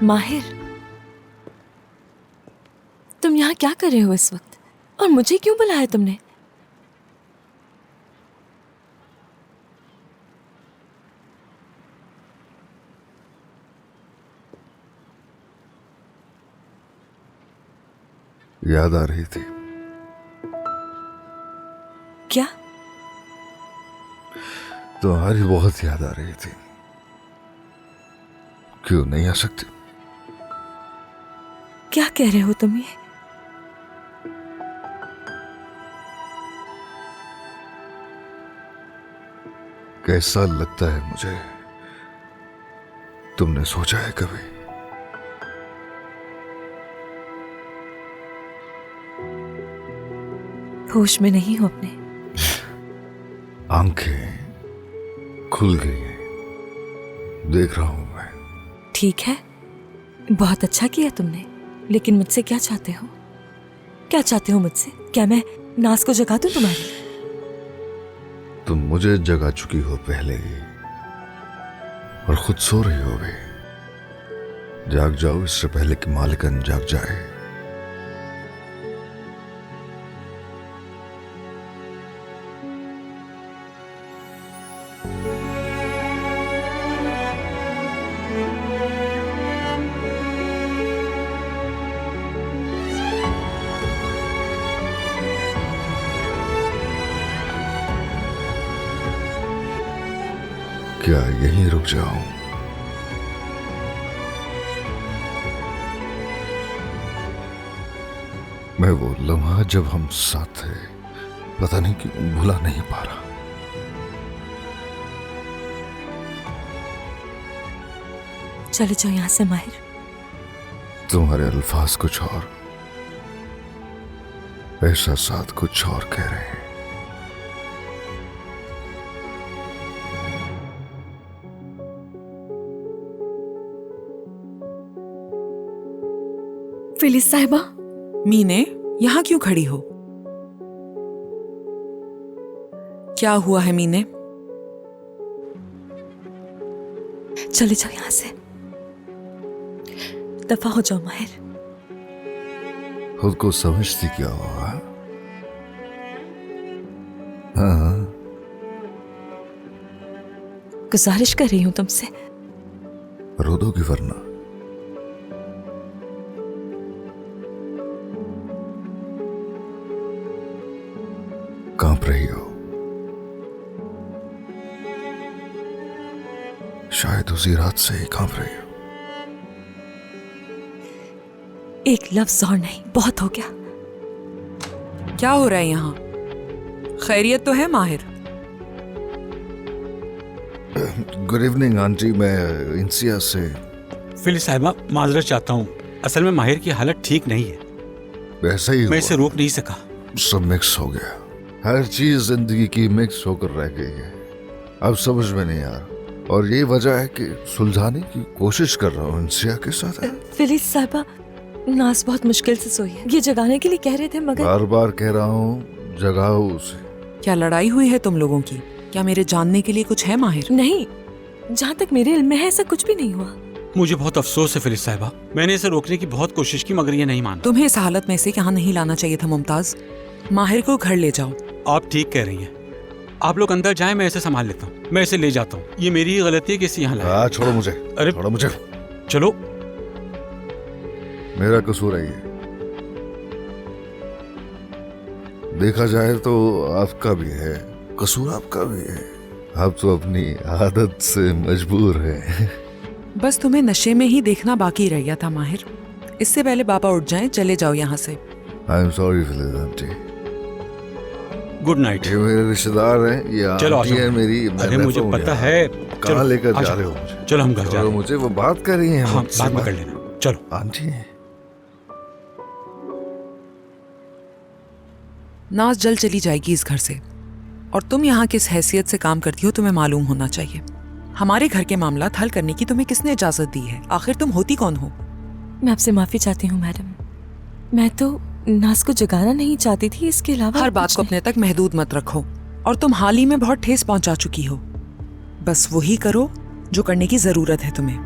माहिर, तुम यहाँ क्या कर रहे हो इस वक्त? और मुझे क्यों बुलाया तुमने? याद आ रही थी। क्या? तुम्हारी बहुत याद आ रही थी। क्यों नहीं आ सकती? क्या कह रहे हो तुम ये? कैसा लगता है मुझे? तुमने सोचा है कभी? होश में नहीं हो अपने? आंखें खुल गई हैं, देख रहा हूं मैं। ठीक है, बहुत अच्छा किया तुमने, लेकिन मुझसे क्या चाहते हो? क्या चाहते हो मुझसे? क्या मैं नाज को जगा दूं तुम्हारी? तुम मुझे जगा चुकी हो पहले ही, और खुद सो रही हो भी। जाग जाओ इससे पहले कि मालिकन जाग जाए। क्या यहीं रुक जाऊं? मैं वो लम्हा जब हम साथ थे, पता नहीं क्यों भुला नहीं पा रहा। चले जाओ यहां से माहिर। तुम्हारे अल्फाज कुछ और, एहसासात कुछ और कह रहे हैं। फिलिस साहिबा। मीने, यहाँ क्यों खड़ी हो? क्या हुआ है मीने? चले जाओ यहां से, दफा हो जाओ माहिर। खुद को समझती क्या हुआ? हाँ, गुजारिश कर रही हूं तुमसे। रो दोगी वरना? कांप रही हो, शायद उसी रात से ही कांप रही हो। एक लफ्ज और नहीं, बहुत हो गया। क्या हो रहा है यहाँ? खैरियत तो है माहिर? गुड इवनिंग आंटी, मैं इंसिया से। फिलिस साहिबा, माजरत चाहता हूँ, असल में माहिर की हालत ठीक नहीं है। वैसा ही मैं हुआ। इसे रोक नहीं सका। सब मिक्स हो गया, हर चीज जिंदगी की मिक्स होकर रह गई है। अब समझ में नहीं आ रहा, और यही वजह है कि सुलझाने की कोशिश कर रहा हूँ इंसिया के साथ। फिलिस साहिबा, नाज बहुत मुश्किल से सोई है। ये जगाने के लिए कह रहे थे मगर बार बार कह रहा हूँ जगाओ उसे। क्या लड़ाई हुई है तुम लोगों की? क्या मेरे जानने के लिए कुछ है माहिर? नहीं, जहाँ तक मेरे इल्म में है ऐसा कुछ भी नहीं हुआ। मुझे बहुत अफसोस है फिलिस साहिबा, मैंने इसे रोकने की बहुत कोशिश की मगर ये नहीं मानता। तुम्हें इस हालत में से यहाँ नहीं लाना चाहिए था मुमताज। माहिर को घर ले जाओ। आप ठीक कह रही हैं। आप लोग अंदर जाएं, मैं इसे संभाल लेता हूँ। मैं इसे ले जाता हूँ। ये मेरी ही गलती है कि इसे यहाँ लाया। छोड़ो मुझे। अरे छोड़ो मुझे। चलो। मेरा कसूर है ये। देखा जाए तो आपका भी है कसूर, आपका भी है। आप तो अपनी आदत से मजबूर हैं। बस तुम्हें नशे में ही देखना बाकी रह गया था माहिर। इससे पहले बाबा उठ जाएं, चले जाओ यहाँ से। I am sorry Phyllis aunty. Good night. ये मेरे रिश्तेदार हैं, ये चलो आंटी है मेरी। अरे मुझे पता है। कहाँ लेकर जा रहे हो मुझे? चलो हम घर जा रहे हैं। मुझे वो बात कर रही हैं। हाँ, बाद में कर लेना। चलो। आंटी है। नाज जल्द चली जाएगी इस घर से, और तुम यहाँ किस हैसियत से काम करती हो तुम्हें मालूम होना चाहिए। हमारे घर के मामला हल करने की तुम्हें किसने इजाजत दी है? आखिर तुम होती कौन हो? मैं आपसे माफी चाहती हूँ मैडम। मैं तो नाज को जगाना नहीं चाहती थी, इसके अलावा हर बात को अपने तक महदूद मत रखो। और तुम हाल ही में बहुत ठेस पहुंचा चुकी हो। बस वही करो जो करने की जरूरत है तुम्हें।